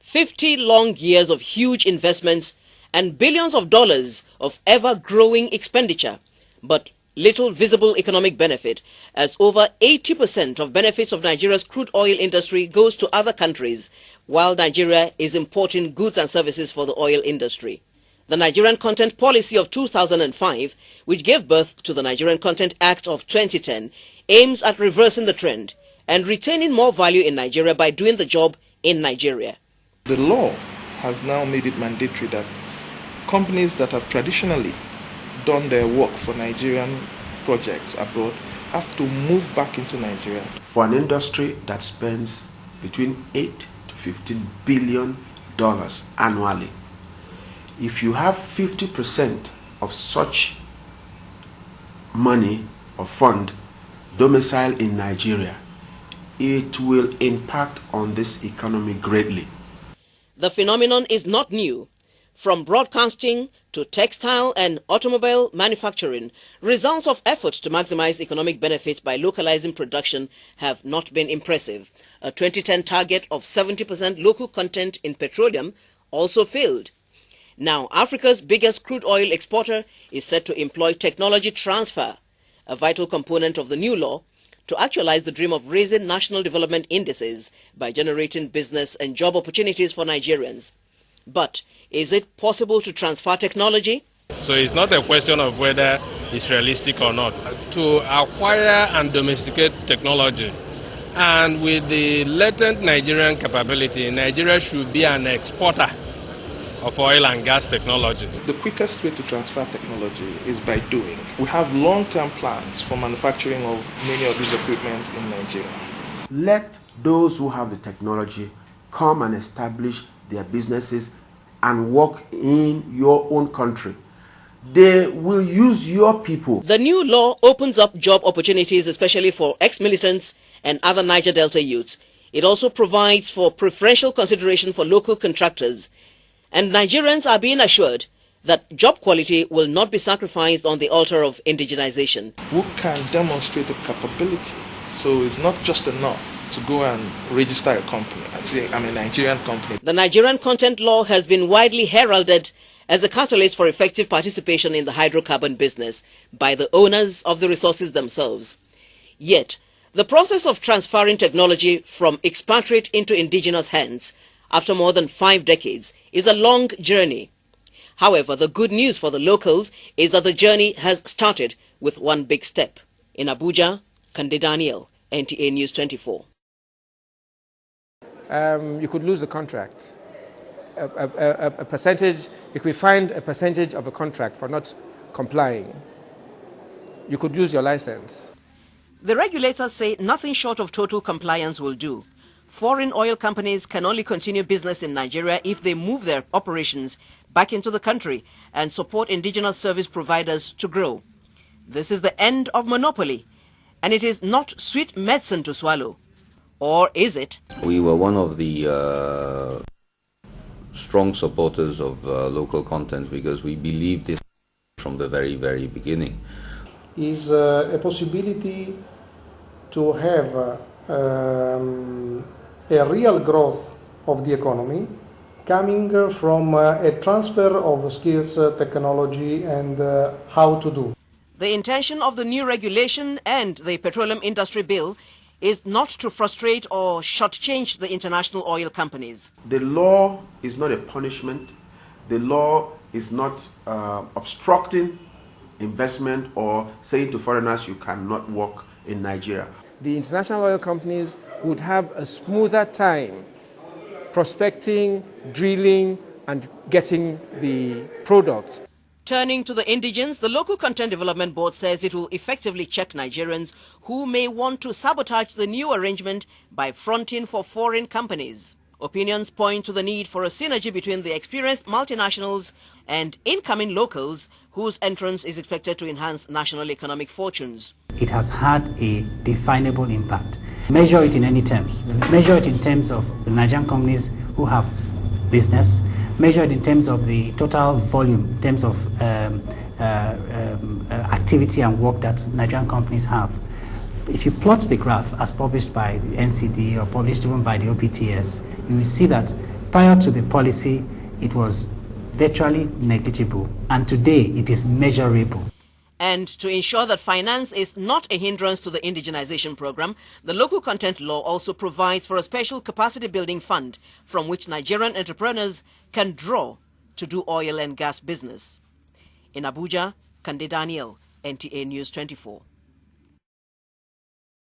50 long years of huge investments and billions of dollars of ever-growing expenditure, but little visible economic benefit, as over 80% of benefits of Nigeria's crude oil industry goes to other countries, while Nigeria is importing goods and services for the oil industry. The Nigerian Content Policy of 2005, which gave birth to the Nigerian Content Act of 2010, aims at reversing the trend and retaining more value in Nigeria by doing the job in Nigeria. The law has now made it mandatory that companies that have traditionally done their work for Nigerian projects abroad have to move back into Nigeria. For an industry that spends between $8 to $15 billion annually, if you have 50% of such money or fund domiciled in Nigeria, it will impact on this economy greatly. The phenomenon is not new. From broadcasting to textile and automobile manufacturing, results of efforts to maximize economic benefits by localizing production have not been impressive. A 2010 target of 70% local content in petroleum also failed. Now, Africa's biggest crude oil exporter is set to employ technology transfer, a vital component of the new law, to actualize the dream of raising national development indices by generating business and job opportunities for Nigerians. But is it possible to transfer technology? So it's not a question of whether it's realistic or not. To acquire and domesticate technology, and with the latent Nigerian capability, Nigeria should be an exporter of oil and gas technology. The quickest way to transfer technology is by doing. We have long-term plans for manufacturing of many of these equipment in Nigeria. Let those who have the technology come and establish their businesses and work in your own country. They will use your people. The new law opens up job opportunities, especially for ex-militants and other Niger Delta youths. It also provides for preferential consideration for local contractors. And Nigerians are being assured that job quality will not be sacrificed on the altar of indigenization. Who can demonstrate the capability? So it's not just enough to go and register a company and say, I'm a Nigerian company. The Nigerian content law has been widely heralded as a catalyst for effective participation in the hydrocarbon business by the owners of the resources themselves. Yet, the process of transferring technology from expatriate into indigenous hands after more than 5 decades is a long journey. However, the good news for the locals is that the journey has started with one big step. In Abuja, Kande Daniel, NTA News 24. You could lose the contract. A percentage, if we find a percentage of a contract for not complying, you could lose your license. The regulators say nothing short of total compliance will do. Foreign oil companies can only continue business in Nigeria if they move their operations back into the country and support indigenous service providers to grow. This is the end of monopoly, and it is not sweet medicine to swallow. Or is it? We were one of the strong supporters of local content because we believed it from the very, very beginning. Is a possibility to have a real growth of the economy coming from a transfer of skills, technology, and how to do. The intention of the new regulation and the petroleum industry bill is not to frustrate or shortchange the international oil companies. The law is not a punishment. The law is not obstructing investment or saying to foreigners you cannot work in Nigeria. The international oil companies would have a smoother time prospecting, drilling, and getting the product. Turning to the indigenes, the Local Content Development Board says it will effectively check Nigerians who may want to sabotage the new arrangement by fronting for foreign companies. Opinions point to the need for a synergy between the experienced multinationals and incoming locals whose entrance is expected to enhance national economic fortunes. It has had a definable impact. Measure it in any terms. Measure it in terms of the Nigerian companies who have business. Measure it in terms of the total volume, in terms of activity and work that Nigerian companies have. If you plot the graph as published by the NCD or published even by the OPTS, you will see that Prior to the policy, it was virtually negligible, and today it is measurable. And to ensure that finance is not a hindrance to the indigenization program, the local content law also provides for a special capacity building fund from which Nigerian entrepreneurs can draw to do oil and gas business. In Abuja, Kande Daniel, NTA News 24.